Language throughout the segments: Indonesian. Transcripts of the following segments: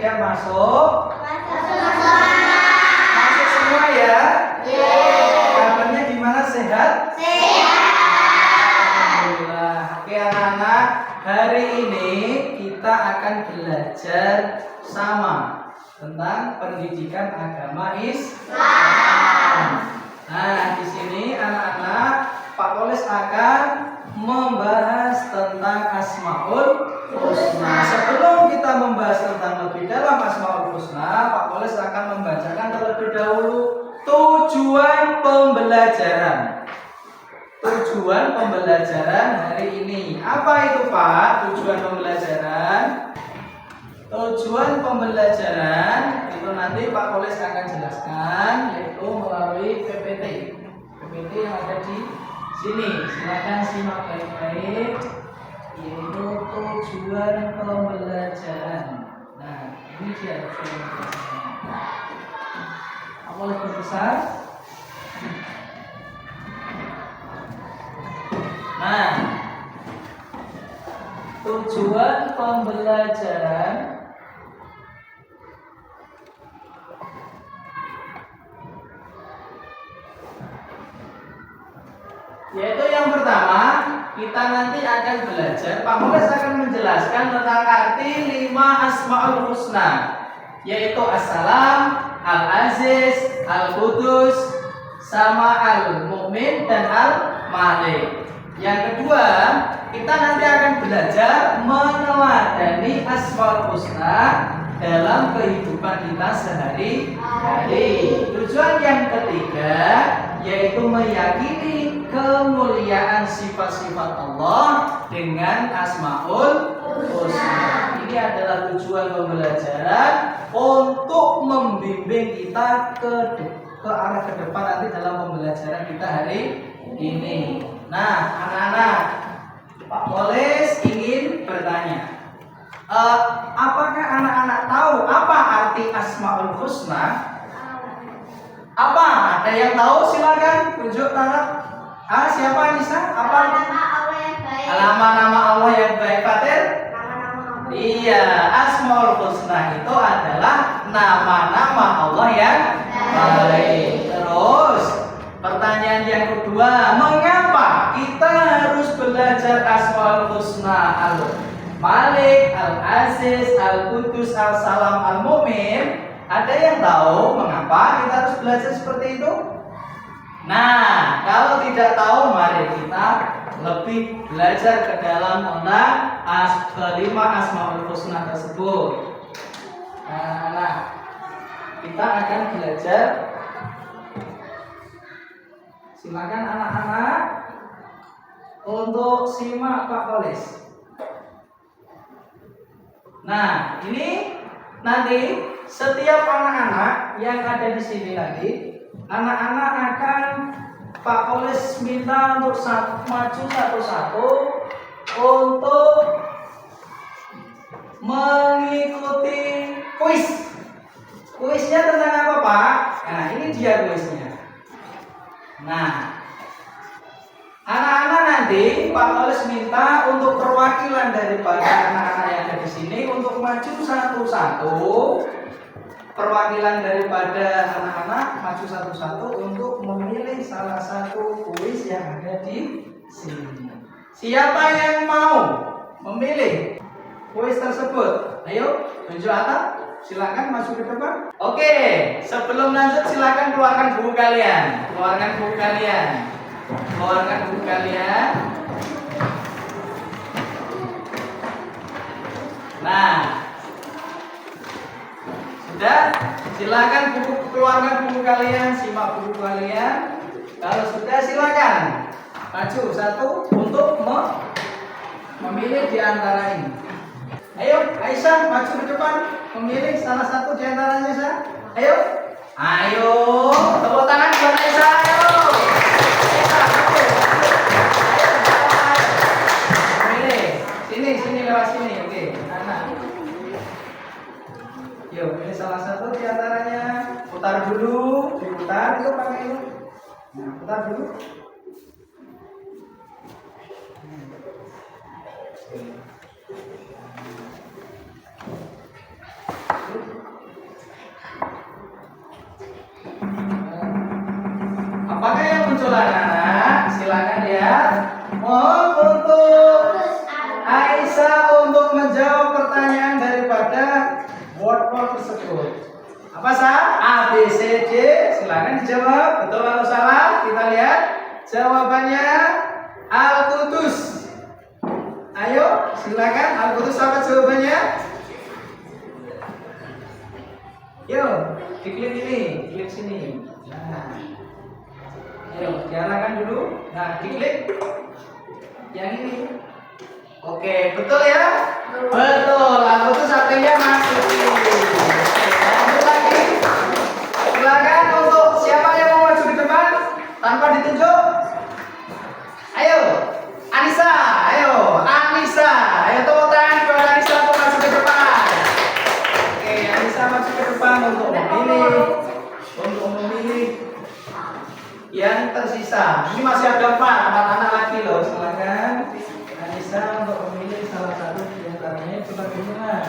tidak masuk? Masuk semua ya? Kabarnya gimana, sehat? Alhamdulillah. Oke anak-anak, hari ini kita akan belajar sama tentang pendidikan agama Islam. Nah, di sini anak-anak, Pak Polis akan membahas tentang Asmaul Husna. Sebelum kita membahas tentang lebih dalam Asmaul Husna, Pak Polis akan membacakan terlebih dahulu tujuan pembelajaran. Tujuan pembelajaran hari ini. Apa itu, Pak? Tujuan pembelajaran? Tujuan pembelajaran itu nanti Pak Polis akan jelaskan, yaitu melalui PPT. PPT yang ada di sini. Silakan simak baik-baik. Yaitu tujuan pembelajaran. Nah, ini dia tujuan pembelajaran. Pak Polis berbesar. Nah, tujuan pembelajaran yaitu yang pertama, kita nanti akan belajar, Pak Polis akan menjelaskan tentang arti 5 Asmaul Husna, yaitu As-Salam, Al-Aziz, Al-Qudus, sama Al-Mu'min dan Al-Malik. Yang kedua, kita nanti akan belajar meneladani Asmaul Husna dalam kehidupan kita sehari-hari. Tujuan yang ketiga yaitu meyakini kemuliaan sifat-sifat Allah dengan Asmaul Husna. Ini adalah tujuan pembelajaran untuk membimbing kita ke arah ke depan nanti dalam pembelajaran kita hari ini. Nah, anak-anak, Pak Polis ingin bertanya, apakah anak-anak tahu apa arti Asmaul Husna? Apa? Ada yang tahu? Silakan tunjuk tangan. Siapa Nisa? Apa arti? Nama-nama Allah yang baik, Fatir? Iya, Asmaul Husna itu adalah nama-nama Allah yang baik. Terus, pertanyaan yang kedua, mengapa kita harus belajar Asmaul Husna? Al-Malik, Al-Aziz, Al-Qudus, Al-Salam, Al-Mu'min. Ada yang tahu mengapa kita harus belajar seperti itu? Nah, kalau tidak tahu, mari kita lebih belajar ke dalam tentang kelima Asmaul Husna tersebut. Nah, kita akan belajar. Silakan anak-anak untuk simak Pak Polis. Nah, ini nanti setiap anak-anak yang ada di sini nanti, anak-anak akan Pak Polis minta untuk maju satu-satu untuk mengikuti kuis. Kuisnya tentang apa, Pak? Nah, ini dia kuisnya. Nah, anak-anak nanti Pak Polis minta untuk perwakilan daripada anak-anak yang ada di sini untuk maju satu-satu. Perwakilan daripada anak-anak maju satu-satu untuk memilih salah satu kuis yang ada di sini. Siapa yang mau memilih kuis tersebut? Ayo, tunjuk atap. Silakan masuk ke depan. Oke, sebelum lanjut silakan keluarkan buku kalian. Keluarkan buku kalian. Keluarkan buku kalian. Nah, sudah. Silakan keluarkan buku kalian, simak buku kalian. Kalau sudah silakan maju satu untuk memilih di antara ini. Ayo, Aisyah maju ke depan, memilih salah satu di antaranya, Aisyah. Ayo. Ayo, tepuk tangan buat Aisyah. Ayo. Aisyah, maju. Ayo, memilih. Sini lewat sini. Oke, anak. Yuk, ini salah satu di antaranya. Putar dulu, diputar itu pakai ini. Nah, putar dulu. Apakah yang muncul anak-anak? Silakan lihat. Mohon untuk Aisyah untuk menjawab pertanyaan daripada word tersebut. Apa sah? A, B, C, D. Silakan dijawab. Betul atau salah? Kita lihat jawabannya. Al-Qudus. Ayo, silakan. Al-Qudus apa jawabannya? Yo, diklik ini, klik sini. Nah, ayo, diarahkan dulu. Nah, diklik yang ini. Oke, betul ya? Betul. Al-Qudus artinya masuk. Lanjut lagi. Silakan untuk siapa yang mau maju ke depan tanpa ditunjuk. Ayo, Anissa. Ayo, Anissa. Ayo tepuk tangan buat Anissa untuk maju ke depan. Oke, Anissa maju ke depan untuk memilih yang tersisa. Ini masih ada 4 anak lagi loh. Silakan Anissa untuk memilih salah satu di antaranya. Coba gimana?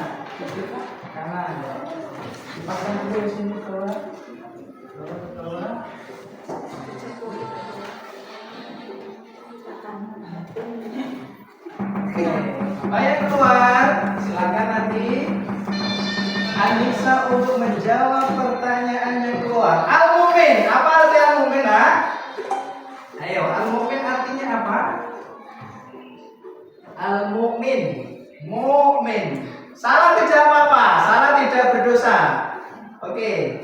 Kanan. Dipasang dulu di sini bawah. Oke, yang keluar, silakan nanti Anissa untuk menjawab pertanyaan yang keluar. Al-Mu'min, apa arti Al-Mu'min? Ayo, Al-Mu'min artinya apa? Al-Mu'min, Mu'min. Salah tidak apa-apa, salah tidak berdosa. Oke.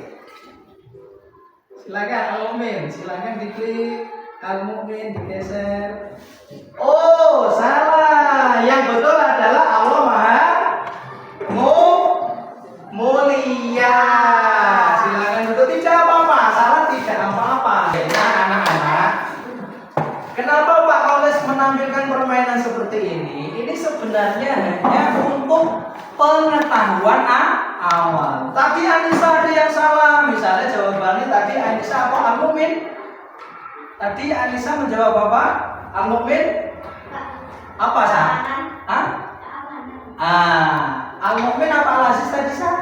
Silakan Al-Mu'min, silakan diklik Al-Mu'min, digeser. Oh, salah. Yang betul adalah Allah Maha Mulia. Silakan betul, tidak apa-apa, salah tidak apa-apa. Nah, anak-anak, kenapa Pak Oles menampilkan permainan seperti ini? Ini sebenarnya hanya untuk pengetahuan awal. Tadi Anissa ada yang salah, misalnya jawabannya tadi Anissa apa? Al-Mu'min. Tadi Anissa menjawab apa? Al-Mu'min apa sah? Al-Mu'min apa Al-Aziz tadi sah?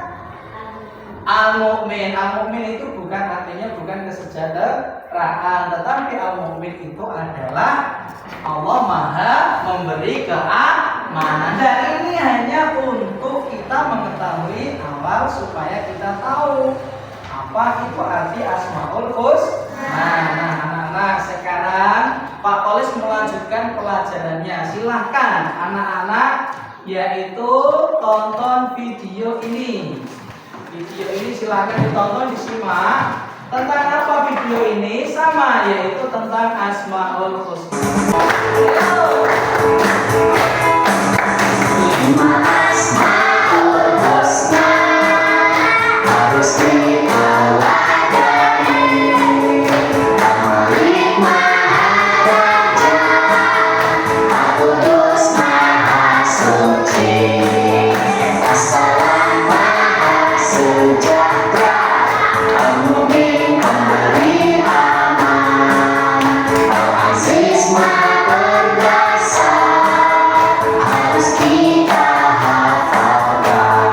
Al-Mu'min. Al-Mu'min itu bukan kesejahteraan, tetapi Al-Mu'min itu adalah Allah Maha memberi keamanan. Dan ini hanya untuk kita mengetahui awal supaya kita tahu apa itu arti Asmaul Husna. Nah, anak-anak, sekarang Pak Polis melanjutkan pelajarannya. Silahkan anak-anak, yaitu tonton video ini. Video ini silahkan ditonton, disimak. Tentang apa video ini? Sama, yaitu tentang Asmaul Husna. Lima Asmaul Husna harus dipelajari. Al-Malik Maharaja, Al-Qudus Maha Suci, As-Salam Maha Sejahtera, Al-Mu'min pemberi aman, Al-Aziz Maha Perkasa, harus kita hafalkan.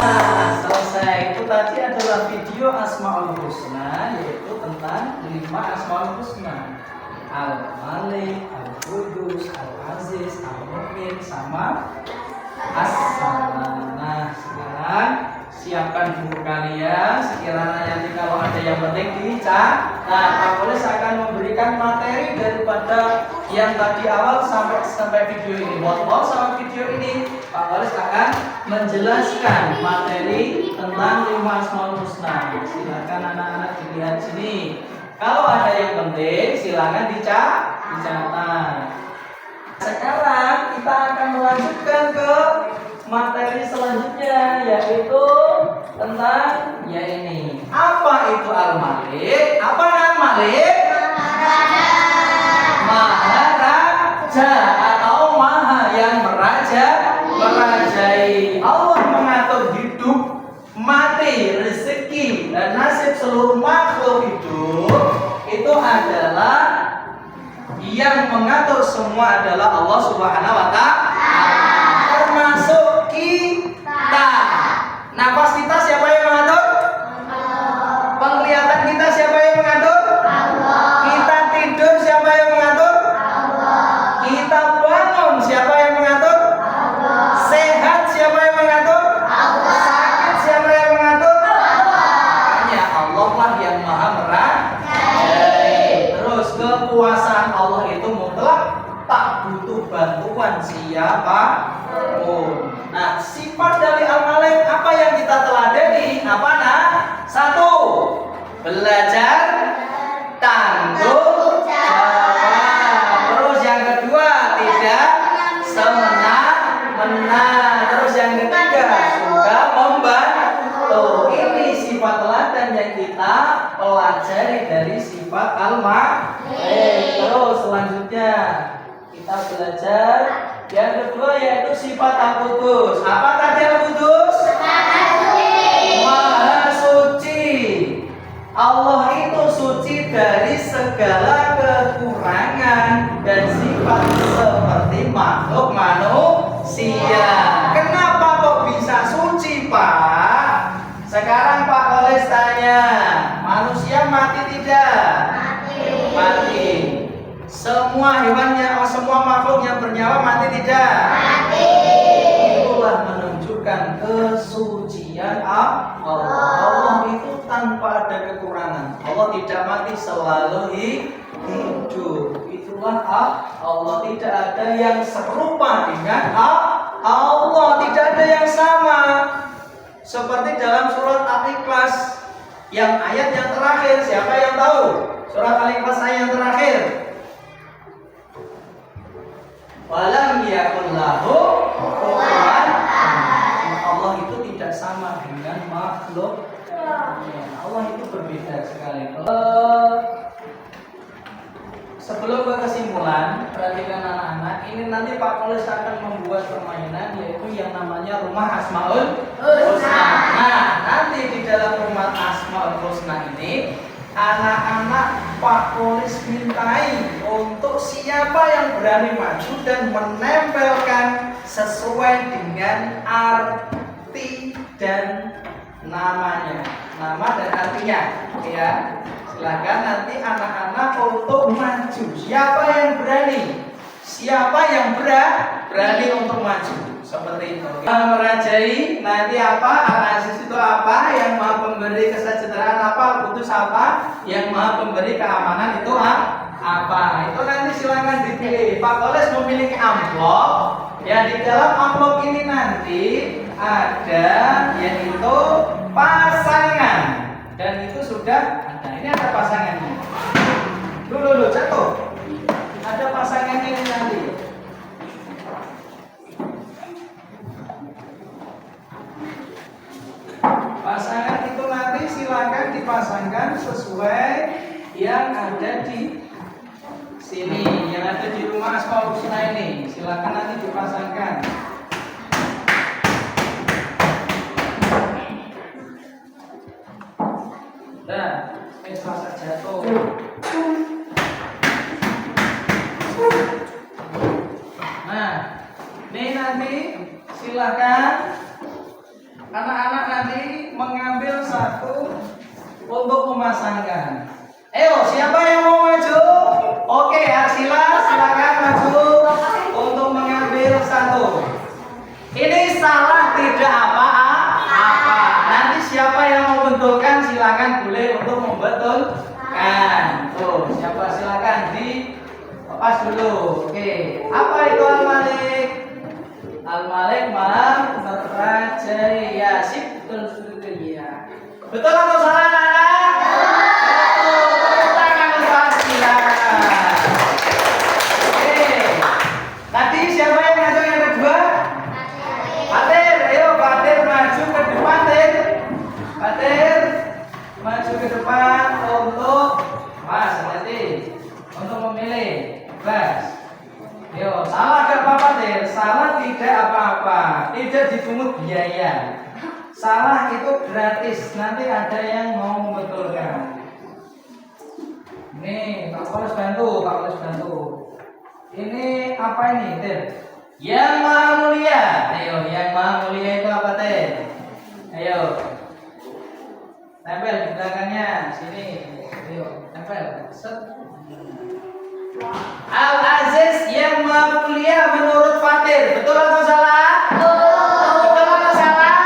Nah, selesai. Itu tadi adalah video Asmaul Husna, yaitu tentang 5 Asmaul Husna. Al-Malik, Al-Qudus, Al-Aziz, Al-Mu'min, sama As-Salam. Nah, sekarang siapkan buku kalian. Sekiranya nanti kalau ada yang penting dicatat. Pak Polis akan memberikan materi daripada yang tadi awal sampai video ini. Buat sama video ini, Pak Polis akan menjelaskan materi tentang 5 Asmaul Husna. Silakan anak-anak dilihat sini. Kalau ada yang penting, silakan dicatat. Sekarang kita akan melanjutkan ke materi selanjutnya, yaitu tentang ini. Apa itu Al-Malik? Apa Al-Malik? Maharaja atau Maha yang merajai. Allah mengatur hidup, mati, rezeki, dan nasib seluruh makhluk hidup. Itu adalah yang mengatur semua adalah Allah Subhanahu wa Ta'ala. termasuk kita. Nafas kita siapa yang mengatur? Penglihatan kita siapa yang mengatur? Kita tidur siapa yang mengatur? Kita bangun siapa yang mengatur? Sehat siapa yang mengatur? Sakit siapa yang mengatur? Hanya Allah lah yang maha merajai. Terus kekuasaan Allah itu mutlak, tak butuh bantuan siapapun. Nah, sifat dari Al-Malik apa yang kita teladani? Apa nah? 1. Belajar tanggung jawab. Terus yang kedua, tidak semena-mena. Terus yang ketiga, suka membantu. Ini sifat teladan yang kita pelajari dari sifat Al-Malik. Terus selanjutnya kita belajar yang kedua yaitu sifat Al-Qudus. Apa tadi Al-Qudus? Maha suci. Allah itu suci dari segala kekurangan dan sifat seperti makhluk manusia. Kenapa kok bisa suci, Pak? Sekarang Pak Koles tanya, manusia mati tidak? Mati. Semua hewannya, semua makhluk yang bernyawa mati tidak? Mati. Itulah menunjukkan kesucian Allah. Allah itu tanpa ada kekurangan. Allah tidak mati, selalu hidup. Itulah Allah. Tidak ada yang serupa dengan Allah. Tidak ada yang sama. Seperti dalam surat Al-Ikhlas yang ayat yang terakhir. Siapa yang tahu? Surat Al-Ikhlas ayat yang terakhir. Walam yakun lahu kufuwan ahad. Allah itu tidak sama dengan makhluk. Allah itu berbeda sekali. Sebelum ke kesimpulan, perhatikan anak-anak. Ini nanti Pak Kolis akan membuat permainan yaitu yang namanya Rumah Asmaul Husna. Nah, nanti di dalam Rumah Asmaul Husna ini anak-anak Pak Kolis mintai untuk siapa yang berani maju dan menempelkan sesuai dengan arti dan namanya, nama dan artinya, ya. Silakan nanti anak-anak untuk maju. Siapa yang berani? Siapa yang berani untuk maju? Seperti itu. Merajai nanti apa? Al-Aziz itu apa? Yang maha pemberi kesejahteraan apa? Putus apa? Yang maha pemberi keamanan itu apa? Itu nanti silakan dipilih. Pak Koles memiliki amplop. Ya, di dalam amplop ini nanti ada yang itu pasangan dan itu sudah ada. Ini ada pasangannya. Dulu jatuh. Ada pasangannya ini nanti. Pasangan itu nanti silakan dipasangkan sesuai yang ada di sini, yang ada di Rumah Asmaul Husna ini. Silakan nanti dipasangkan. Nah, ini selasa jatuh. Nah, ini nanti silakan anak-anak nanti mengambil satu untuk memasangkan. Ayo, siapa yang mau maju? Oke, Arsila, silakan maju untuk mengambil satu. Ini salah tidak apa-apa. Nanti siapa yang membetulkan silakan boleh untuk membetulkan. Tuh, siapa silakan dilepas dulu. Oke, apa itu Al-Malik? Al-Malik maha merajai. Ya, sip, betul ya. Betul atau salah anak-anak? Betul. Tepuk tangan untuk Arsila. Oke. Tadi siapa yang maju yang kedua? Fatir, ayo Fatir maju ke depan, Fatir maju ke depan untuk Mas nanti untuk memilih Bas. Yo, salah gak apa-apa deh, salah tidak apa-apa, tidak dipungut biaya. Salah itu gratis, nanti ada yang mau membetulkan. Nih, Pak Koles bantu, Pak Koles bantu. Ini apa ini, Tir? Yang Maha Mulia. Ayo, yang Maha Mulia itu apa teh? Ayo. Tempel di belakangnya sini. Ayo, tempel. Set. Al-Aziz yang Maha Mulia menurut Fatir. Betul atau salah? Betul atau salah?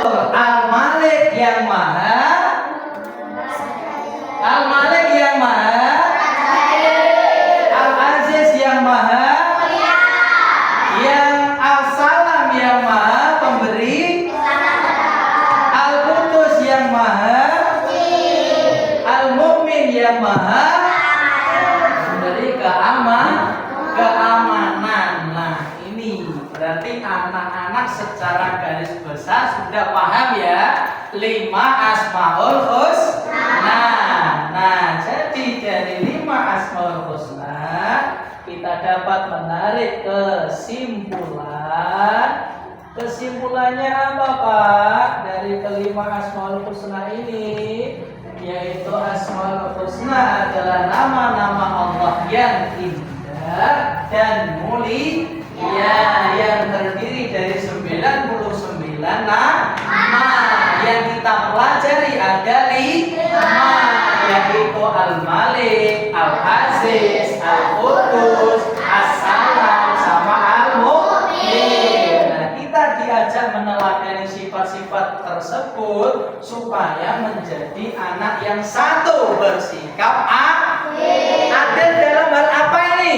Oh, Al-Malik yang Maha. Al-Malik yang Maha. Al-Aziz yang Maha. Yang Al-Salam yang Maha Pemberi. Al-Qudus yang Maha. Al-Mu'min yang Maha memberi keamanan. Nah, ini berarti anak-anak secara garis besar sudah paham ya 5 Asmaul Husna. Nah, jadi dari 5 Asmaul Husna kita dapat menarik kesimpulan. Kesimpulannya apa, Pak? Dari kelima Asmaul Husna ini, yaitu Asmaul Husna adalah nama-nama Allah yang indah dan mulia yang terdiri dari 99 nama. Yang kita pelajari ada 5, yaitu Al-Malik, Al-Aziz, Al-Qudus, As-Salam, sama Al-Mu'min. Nah, kita diajak meneladani sifat-sifat tersebut supaya menjadi anak yang satu, bersikap adil. Adil dalam hal apa ini?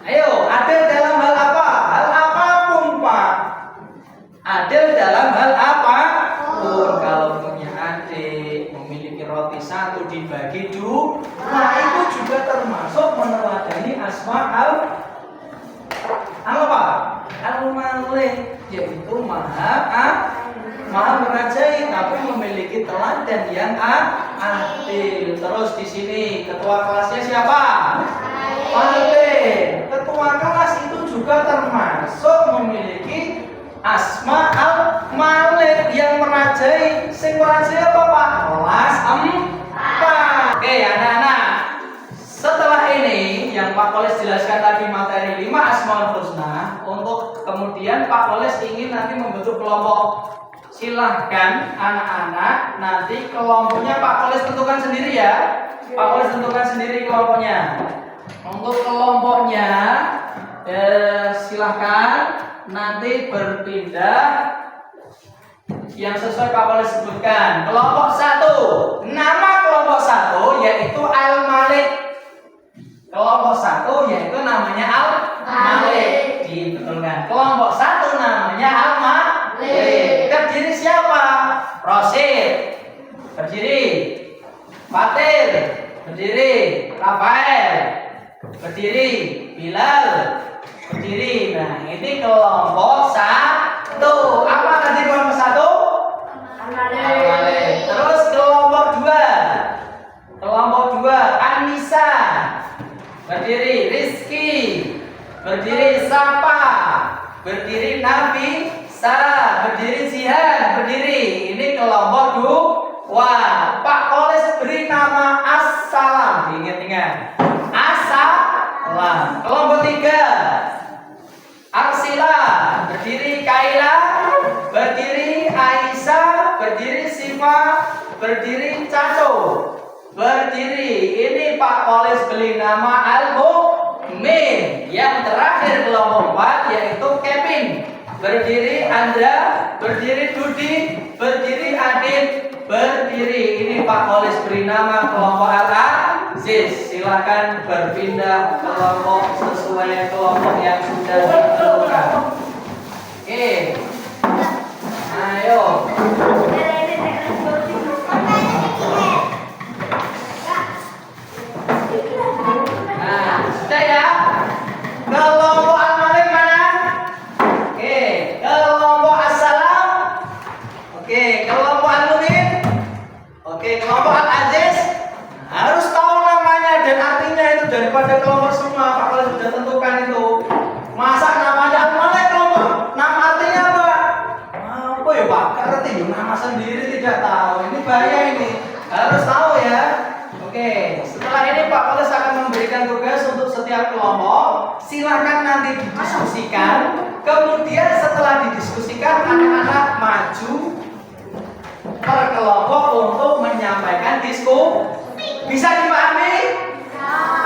Ayo, adil dalam hal apa? Hal apapun, Pak. Adil dalam hal apapun. Kalau punya adik, memiliki roti satu dibagi 2, nah itu juga termasuk meneladani Al-Malik, yaitu maha merajai tapi memiliki teladan yang adil. Terus di sini ketua kelasnya siapa? Malik. Ketua kelas itu juga termasuk memiliki Asma Al-Malik yang merajai. Sing merajai apa, Pak? Kelas 4. Oke, anak-anak. Setelah ini yang Pak Koles jelaskan tadi materi 5 Asmaul Husna, untuk kemudian Pak Koles ingin nanti membentuk kelompok. Silahkan anak-anak nanti kelompoknya Pak Koles tentukan sendiri ya. Pak Koles tentukan sendiri kelompoknya. Untuk kelompoknya silahkan nanti berpindah yang sesuai Pak Koles sebutkan. Kelompok 1, nama kelompok 1 yaitu Al-Malik. Kelompok 1 yaitu namanya Al-Malik. Dibetulkan. Kelompok 1 namanya Al-Malik. Terdiri siapa? Rosid. Berdiri. Fatir. Berdiri. Rafael. Berdiri. Bilal. Berdiri. Nah, ini kelompok 1. Apa tadi kelompok 1? Al-Malik. Terus kelompok 2. Kelompok 2 Anissa. Berdiri. Rizki. Berdiri. Sapa. Berdiri. Nabi. Berdiri. Zihan. Berdiri. Ini kelompok 2. Pak Koles beri nama As-Salam. Ingat-ingat. As-Salam. Kelompok 3 Arsila. Berdiri. Kaila. Berdiri. Aisyah. Berdiri. Siva. Berdiri. Caco. Berdiri. Ini Pak Koles beri nama Al-Mu'min. Yang terakhir kelompok 4 yaitu Kevin. Berdiri. Andra. Berdiri. Dudi. Berdiri. Adit. Berdiri. Ini Pak Koles beri nama kelompok Al-Aziz. Silakan berpindah kelompok sesuai kelompok yang sudah ditentukan. Oke. Ayo. Nah, sudah ya. Kelompok Al-Malik mana? Oke. Kelompok As-Salam. Oke. Kelompok Al-Mu'min. Oke. Kelompok Al-Aziz. Harus tahu namanya dan artinya itu daripada kelompok semua. Pak Koles sudah tentukan itu. Masa namanya Al-Malik kelompok, nama artinya apa? Apa ya, Pak? Ngerti nama sendiri tidak tahu. Ini bahaya ini. Harus tahu ya. Oke. Setelah ini Pak Koles akan memberikan tugas untuk setiap kelompok. Silakan nanti didiskusikan. Kemudian setelah didiskusikan, anak-anak maju per kelompok untuk menyampaikan diskusi. Bisa dipahami?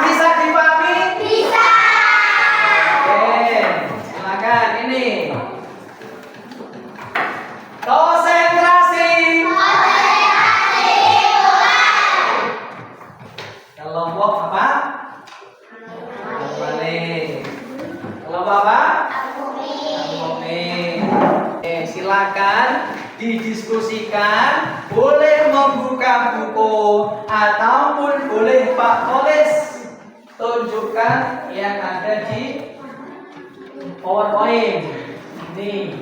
Bisa dipahami? Bisa. Oke, silakan ini. Konsentrasi. Kelompok apa? Al-Malik. Kelompok apa? Al-Mu'min. Oke, silakan didiskusikan. Boleh membuka buku ataupun boleh Pak tulis tunjukkan yang ada di PowerPoint. Ini.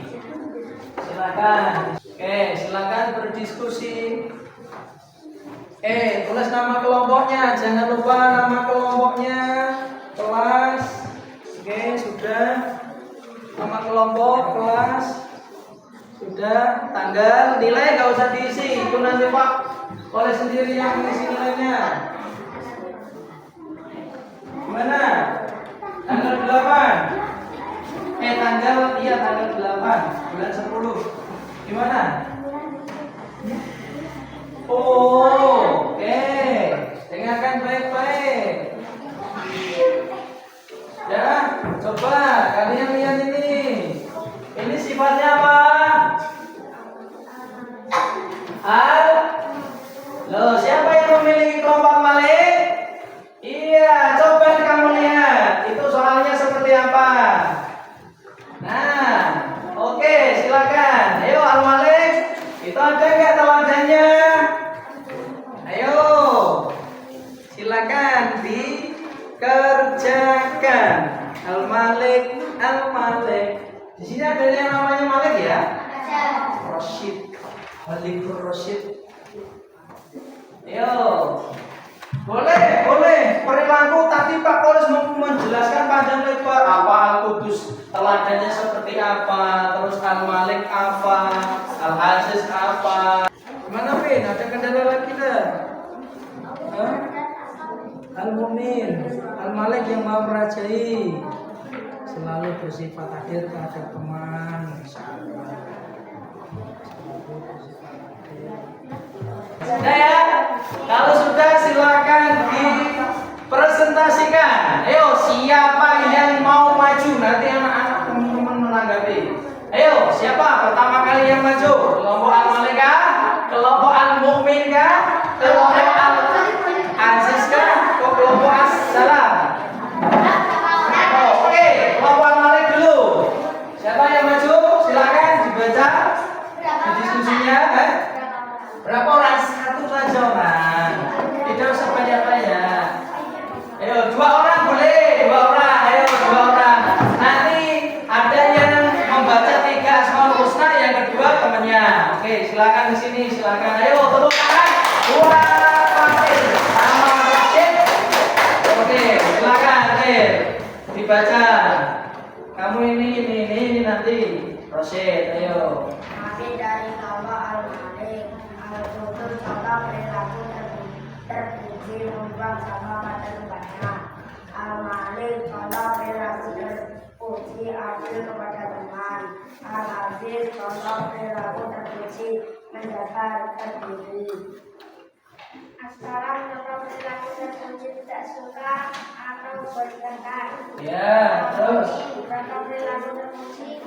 Silakan. Oke, silakan berdiskusi. Tulis nama kelompoknya. Jangan lupa nama kelompoknya. Kelas. Oke, sudah. Nama kelompok, kelas. Sudah. Tanggal, nilai nggak usah diisi. Itu nanti Pak oleh sendiri yang mengisi nilainya. Gimana? Tanggal 8. Tanggal 8 bulan 10. Gimana? Oh, oke. Dengarkan baik-baik. Ya, coba kalian lihat ini. Ini sifatnya apa? Loh, siapa yang memiliki kelompok Malik? Iya, coba kamu lihat. Itu soalnya seperti apa? Nah, oke, silakan. Ayo Al-Malik, itu ada nggak teladannya? Ayo, silakan dikerjakan. Al-Malik, Al-Malik. Di sini ada yang namanya Malik ya? Rosyid, Malikur Rosyid. Ayo, boleh. Perilaku tadi Pak Polis menjelaskan panjang lebar apa Al-Qudus, teladannya seperti apa, terus Al-Malik apa, Al-Aziz apa. Gimana Pin? Ada kendala lagi dah? Al-Mu'min, Al-Malik yang mau merajai, selalu bersifat adil terhadap teman. Insyaallah. Sudah ya? Kalau sudah silakan dipresentasikan. Ayo, siapa yang mau maju? Nanti anak-anak teman-teman menanggapi. Ayo, siapa pertama kali yang maju? Kelompok Al-Malik kah? Kelompok Al-Mu'min kah? Kelompok Al-Aziz kah? Kelompok As-Salam? Oke, kelompok Al-Malik dulu. Siapa yang maju? Silakan dibaca di diskusinya. Berapa orang? Satu saja orang. Tidak usah banyak-banyak. Ayo, 2 orang boleh. 2 orang. Ayo, 2 orang. Nanti ada yang membaca 3 Asmaul Husna, yang kedua temannya. Oke, silakan di sini. Silakan. Ayo, tepuk tangan. Buat Fasil sama Rashid. Oke, silakan. Dibaca. Kamu ini nanti. Rashid, ayo. Kami dari kelompok Al-Malik. Al-Qudus contoh perilaku terpuji membuang sama pada tempatnya. Al-Malik contoh perilaku terpuji adil kepada teman. Al-Aziz contoh perilaku terpuji menjaga harga diri. As-Salam contoh perilaku terpuji tidak suka atau bertengkar. Ya, terus. Contoh perilaku terpuji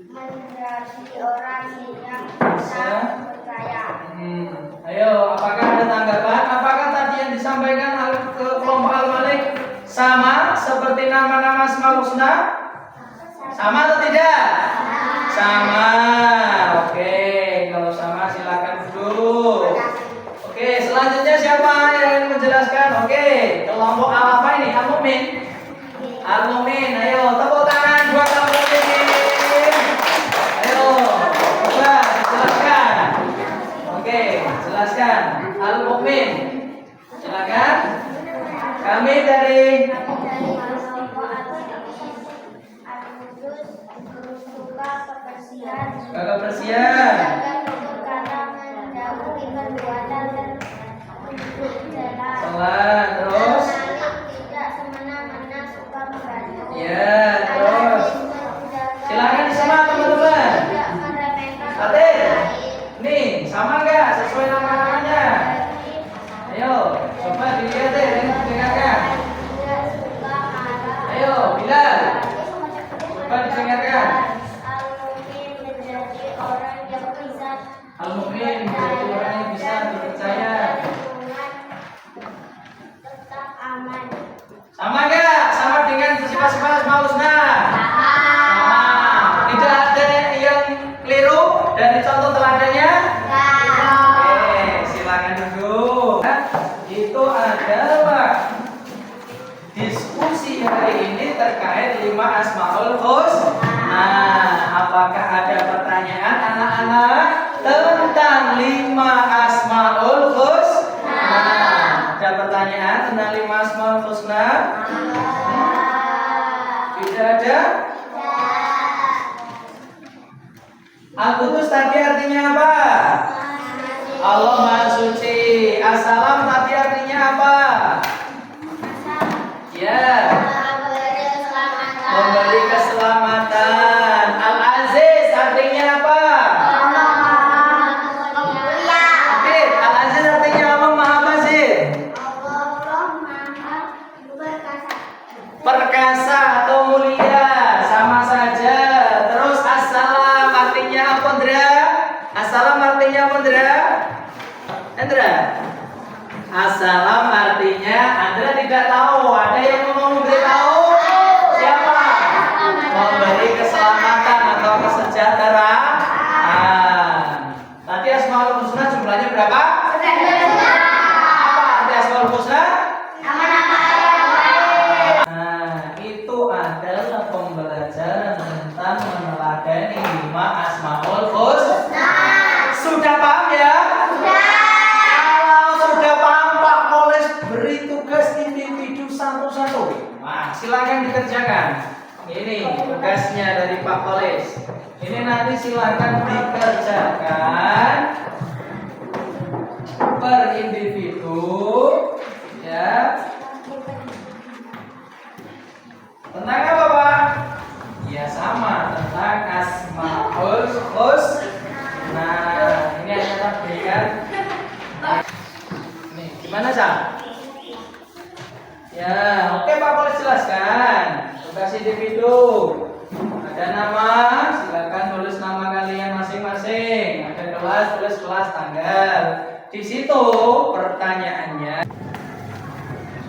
menjadi orang yang bisa percaya. Ayo, apakah ada tanggapan? Apakah tadi yang disampaikan ke kelompok Al-Malik sama seperti nama-nama Asmaul Husna? Sama atau tidak? Sama. Oke, kalau sama silakan duduk. Oke, selanjutnya siapa yang ingin menjelaskan? Oke, kelompok apa ini? Al-Mu'min. Al-Mu'min, ayo tepuk tangan buat Al-Mu'min. Ayo, coba jelaskan. Oke, jelaskan. Al-Mu'min. Silakan. Kami dari kebersihan. Salah, terus tidak semena-mena terkait 5 Asmaul Husna. Apakah ada pertanyaan anak-anak tentang 5 Asmaul Husna? Ada pertanyaan tentang 5 Asmaul Husna? Tidak ada? Al-Qudus tadi artinya apa? Allah Maha Suci. As-Salam tadi artinya apa? Ya, memberi keselamatan. Al-Aziz artinya apa? Aktif. Al-Aziz artinya Allah Maha apa sih? Perkasa atau mulia, sama saja. Terus as-salam artinya apa, Ndra? As-salam artinya apa, Ndra? Ndra? As-salam artinya Andra tidak tahu. Ada yang mau memberitahu? Siapa? Memberi keselamatan atau kesejahteraan. Tadi Asmaul Husna jumlahnya berapa? Apa arti Asmaul Husna? Itu adalah pembelajaran tentang meneladani 5 Asmaul Husna. Sudah paham ya? Kalau sudah paham, Pak Koles beri tugas individu satu-satu. Nah, silakan dikerjakan. Ini tugasnya dari Pak Koles. Ini nanti silakan dikerjakan per individu, ya. Tentang apa, Pak? Ya sama, tentang Asmaul Husna. Nah, ini adalah berikan. Nih, gimana, Sa? Ya, oke Pak Koles jelaskan. Tugas individu. Ada nama, silakan tulis nama kalian masing-masing. Ada kelas, tulis kelas, tanggal. Di situ pertanyaannya.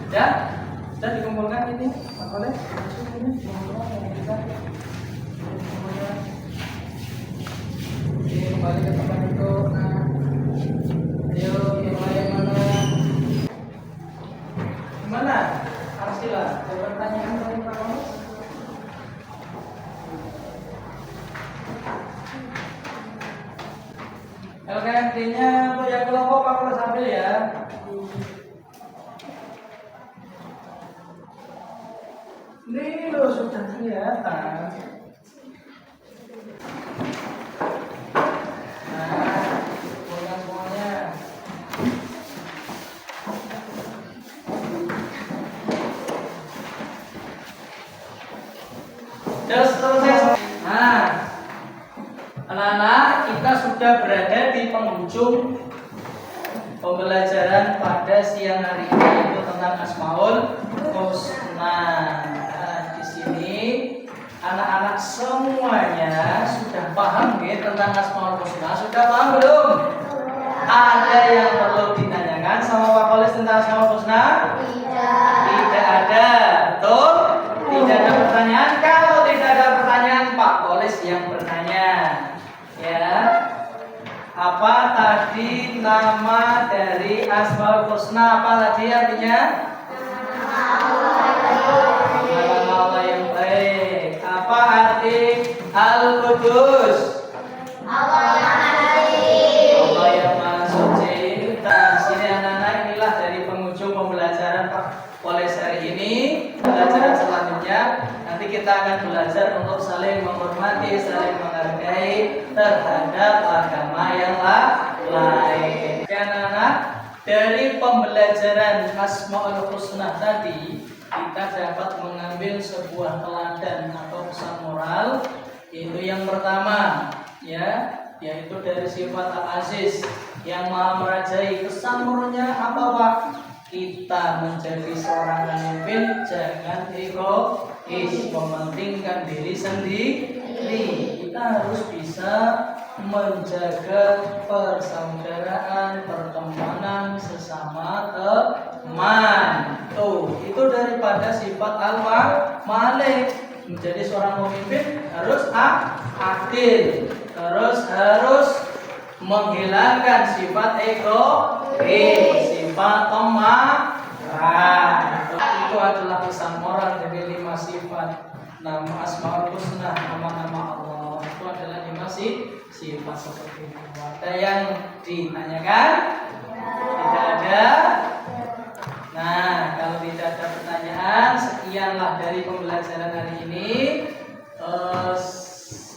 Sudah dikumpulkan ini, Pak Koles? Kembali ke tempat itu. Nah, ayo yang lain mana? Gimana? Arsila, ada pertanyaan dari Pak Koles? LKMD-nya untuk yang kelompok Pak Koles ambil ya. Ini loh sudah kelihatan. Nah, anak-anak, kita sudah berada di penghujung pembelajaran pada siang hari ini, yaitu tentang Asmaul Husna. Nah, di sini anak-anak semuanya sudah paham ya tentang Asmaul Husna. Sudah paham belum? Ada yang perlu ditanyakan sama Pak Koles tentang Asmaul Husna? Tidak ada. Betul? Tidak ada pertanyaan. Kalau tidak ada pertanyaan, Pak Koles yang bertanya. Ya. Apa tadi nama dari Asmaul Husna? Apa tadi artinya? Nama Allah yang baik. Apa arti Al-Qudus? Allah yang Maha Suci. Nah, sini anak-anak, inilah dari penghujung pembelajaran Pak Koles hari ini. Pembelajaran selanjutnya nanti kita akan belajar untuk saling menghormati, saling menghargai terhadap agama yang lain. Oke anak-anak, dari pembelajaran Asmaul Husna tadi kita dapat mengambil sebuah teladan atau pesan moral, yaitu yang pertama, ya, yaitu dari sifat Al-Aziz yang Maha Merajai. Pesan moralnya apa, Pak? Kita menjadi seorang pemimpin jangan egois, mementingkan diri sendiri. Kita harus bisa menjaga persaudaraan, pertemanan sesama teman. Tuh, itu daripada sifat al-malik. Menjadi seorang pemimpin harus adil, terus harus menghilangkan sifat egois, sifat pemarah. Itu adalah pesan moral dari 5 lima sifat nama Asmaul Husna, nama-nama Allah itu adalah lima sifat seperti itu. Ada yang ditanyakan? Tidak ada. Nah, kalau tidak ada pertanyaan, sekianlah dari pembelajaran hari ini.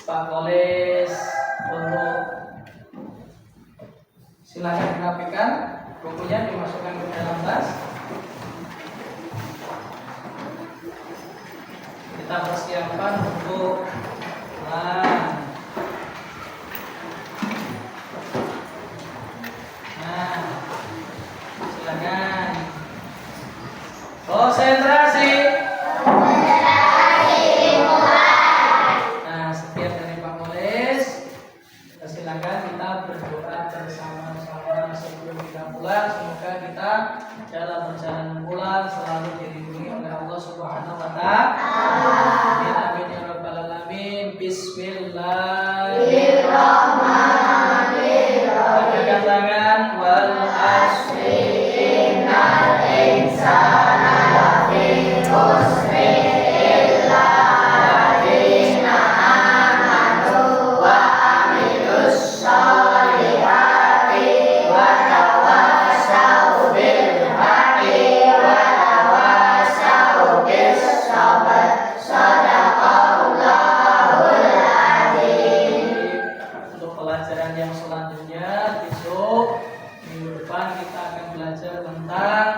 Pak Kolis untuk silakan dirapikan, bukunya dimasukkan ke dalam tas. Kita persiapkan untuk pulang. Nah, silakan. Konsentrasi. Nah, sekian dari Pak Kolis. Silakan kita berdoa bersama-sama sebelum kita pulang. Semoga kita dalam perjalanan pulang selalu dilindungi oleh Allah Subhanahu wa Ta'ala. Amin ya rabbal alamin. Bismillahirrahmanirrahim. Angkat tangan. Wal asri innal insana lafi khusri illa alladziina amanu wa amilus sholihati wa tawassaw bil haqqi wa tawassaw bis sabr. Shadaqallahul adzim. Untuk pelajaran yang selanjutnya besok minggu depan kita akan belajar tentang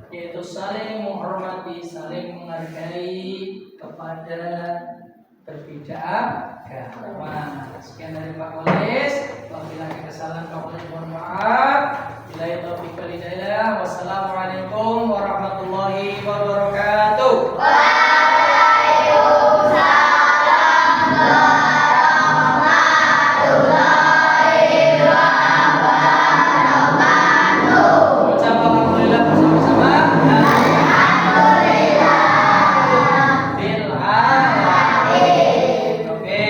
yaitu saling menghormati, saling menghargai kepada berbeda agama. Sekian dari Pak Kolis. Apabila ada kesalahan Pak Kolis mohon maaf. Billahi taufiq wal hidayah. Wassalamualaikum warahmatullahi wabarakatuh. Ucap alhamdulillah bersama-sama. Bil alamin. Oke.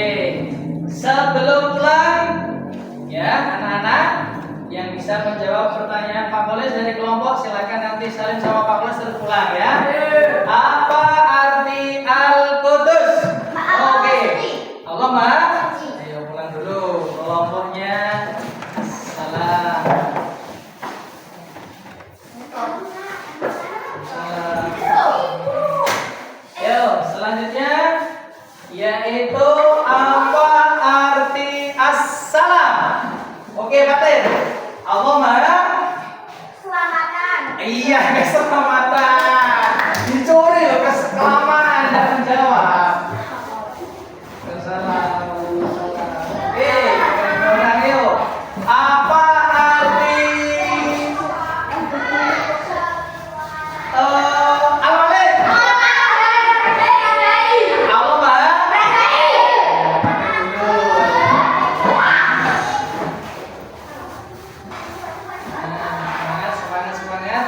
Sebelum pulang, ya anak-anak yang bisa menjawab pertanyaan Pak Kolis dari kelompok silakan nanti saling sama Pak Kolis terus pulang ya. Apa arti Al-Qudus? Oke. Allah Maha. Ayo pulang dulu kelompoknya. Salam. Yo, selanjutnya yaitu apa arti assalam? Oke, Fatin. Allah Maha Selamatan. Iya, keselamatan. Dicuri loh keselamatan dan menjawab. Salam. Oke, orang yuk. Apa arti al-Malik? Allah Maha. Semangat, semangat, semangat.